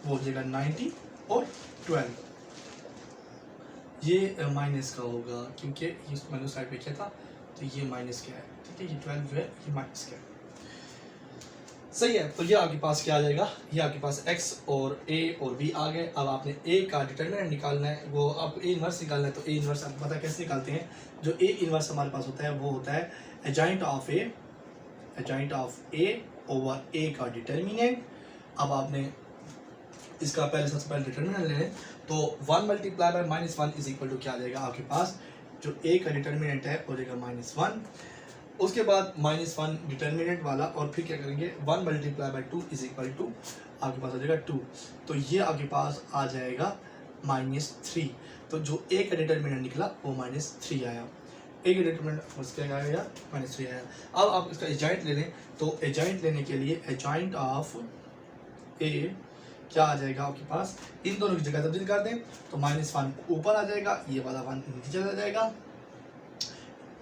S1: वो हो जाएगा 90 और 12। ये माइनस का होगा क्योंकि इसको मैंने साइड पे किया था, तो ये माइनस क्या है, ठीक है। ये 12 जो है ये माइनस क्या है, सही है। तो ये आपके पास क्या आ जाएगा, ये आपके पास x और a और b आ गए। अब आपने a का डिटरमिनेंट निकालना है, वो आप a इनवर्स निकालना है। तो a इनवर्स आपको पता है कैसे निकालते हैं, जो a इनवर्स हमारे पास होता है वो होता है adjoint of a over a का डिटरमिनेंट। अब आपने इसका सबसे पहले डिटरमिनेंट ले लें, तो 1 multiply by -1 is equal to क्या आ जाएगा आपके पास, जो a का डिटरमिनेंट है हो जाएगा -1, उसके बाद -1 डिटरमिनेंट वाला, और फिर क्या करेंगे 1 multiply by 2 is equal to आपके पास आ जाएगा 2। तो ये आपके पास आ जाएगा -3। तो जो a का डिटरमिनेंट निकला वो -3 आया, a का डिटरमिनेंट क्या आया -3 आया। अब आप इसका एडजॉइंट ले लें, तो एडजॉइंट लेने के लिए एडजॉइंट ऑफ a क्या आ जाएगा आपके पास, इन दोनों की जगह तब्दील कर दें तो -1 ऊपर आ जाएगा, ये वाला 1 नीचे चला जाएगा।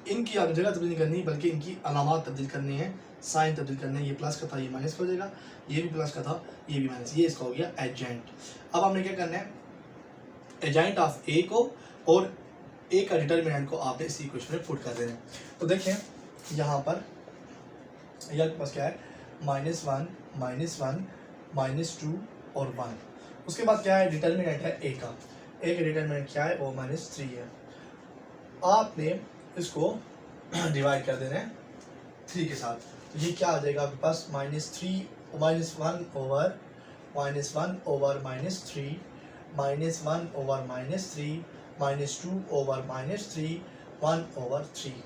S1: इनकी आप जगह तब्दील करनी बल्कि इनकी अलामात तब्दील करनी है, साइन तब्दील करने हैं। ये प्लस का था ये माइनस का हो जाएगा, ये भी प्लस का था ये भी माइनस, ये इसका हो गया एडजॉइंट। अब हमने क्या करना है, एडजॉइंट ऑफ ए को और ए का डिटरमिनेंट को आपने इसी इक्वेशन में पुट कर देना है। तो देखें यहाँ पर यह आपके पास क्या है, -1 -2 और 1। उसके बाद क्या है, डिटरमिनेंट है ए का, ए का डिटरमिनेंट क्या है वो -3 है। आपने इसको डिवाइड कर देना है 3 के साथ, तो ये क्या आ जाएगा आपके पास -1 ओवर -3 -1 ओवर -3 -2 ओवर -3 1 ओवर 3।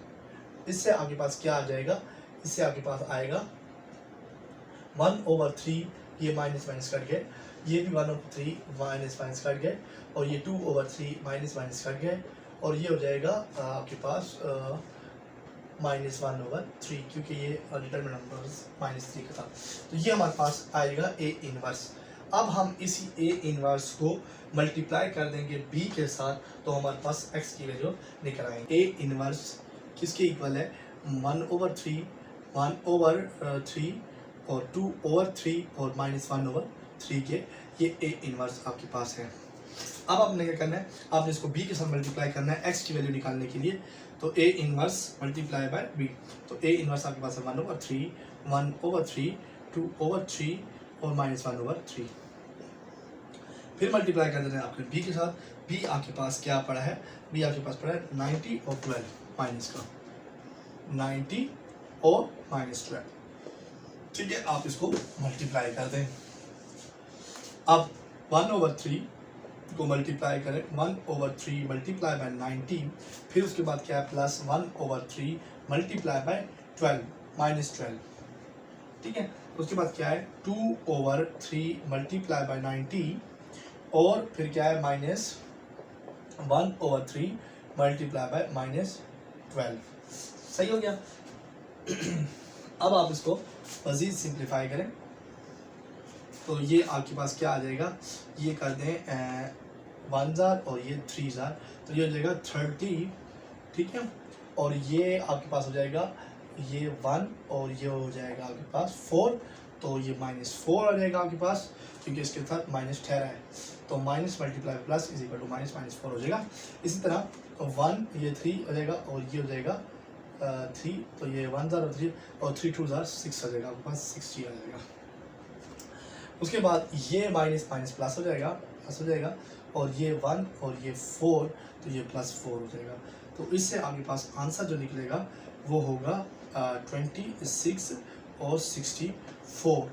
S1: इससे आपके पास क्या आ जाएगा, इससे आपके पास आएगा 1 ओवर 3, ये माइनस कट गए, ये भी 1 ओवर 3 माइनस कट गए, और ये 2 ओवर 3 माइनस कट गए, और ये हो जाएगा आपके पास -1 ओवर 3, क्योंकि ये डिटरमिनेंट नंबर -3 का था। तो ये हमारे पास आएगा a इनवर्स। अब हम इसी a इनवर्स को मल्टीप्लाई कर देंगे b के साथ, तो हमारे पास x की वैल्यू निकल आएंगे। a इनवर्स किसके इक्वल है, 1 ओवर 3 और 2 ओवर 3 और -1 ओवर 3 के, ये a इनवर्स आपके पास है। अब आपने क्या करना है, आपने इसको b के साथ मल्टीप्लाई करना है x की वैल्यू निकालने के लिए। तो a inverse multiply by b, तो a इनवर्स आपके पास है 1 ओवर 3 2 ओवर 3 और -1 ओवर 3। फिर मल्टीप्लाई कर देना है आपके b के साथ। b आपके पास क्या पड़ा है, b आपके पास पड़ा है 90 और 12 माइनस का 90 और -12, ठीक है। आप इसको मल्टीप्लाई कर दें। अब 1 ओवर 3 को मल्टीप्लाई करें, 1 ओवर 3 मल्टीप्लाई बाय 90, फिर उसके बाद क्या है प्लस 1 ओवर 3 मल्टीप्लाई बाय 12 -12, ठीक है। उसके बाद क्या है 2/3 मल्टीप्लाई बाय 90 और फिर क्या है -1/3 मल्टीप्लाई बाय -12। सही हो गया। अब आप इसको मज़ीद सिंप्लीफाई करें तो ये आपके पास क्या आ जाएगा, ये कर दें 1,000 और ये 3,000, तो ये हो जाएगा 30, ठीक है। और ये आपके पास हो जाएगा ये 1 और ये हो जाएगा आपके पास 4, तो ये -4 आ जाएगा आपके पास, क्योंकि इसके साथ माइनस ठहरा है, तो minus multiply plus is equal to -4 हो जाएगा। इसी तरह 1 ये 3 हो जाएगा और ये हो जाएगा 3, तो ये 1,000 और 3 और 3 2 6 हो जाएगा आपके पास 60 आ जाएगा। उसके बाद ये माइनस प्लस हो जाएगा और ये 1 और ये 4, तो ये +4 हो जाएगा। तो इससे आपके पास आंसर जो निकलेगा वो होगा 26 और 64।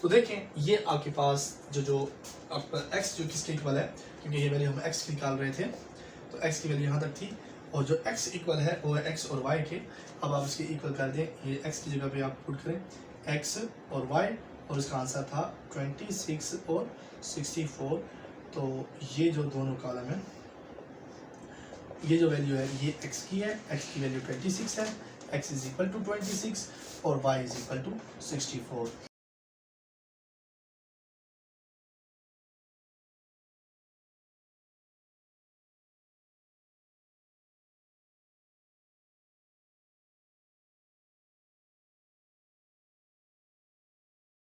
S1: तो देखें ये आपके पास जो आपका x जो किसके इक्वल है, क्योंकि ये वैल्यू हम x की निकाल रहे थे, तो x की वैल्यू यहाँ तक थी और जो x इक्वल है वो है x और y के। अब आप इसके इक्वल कर दें, ये x की जगह पे आप पुट करें x और y, और इसका आंसर था 26 और 64। तो ये जो दोनों कॉलम है, ये जो वैल्यू है ये x की है, x की वैल्यू 26 है, x इज इक्वल टू 26 और y इज इक्वल टू 64।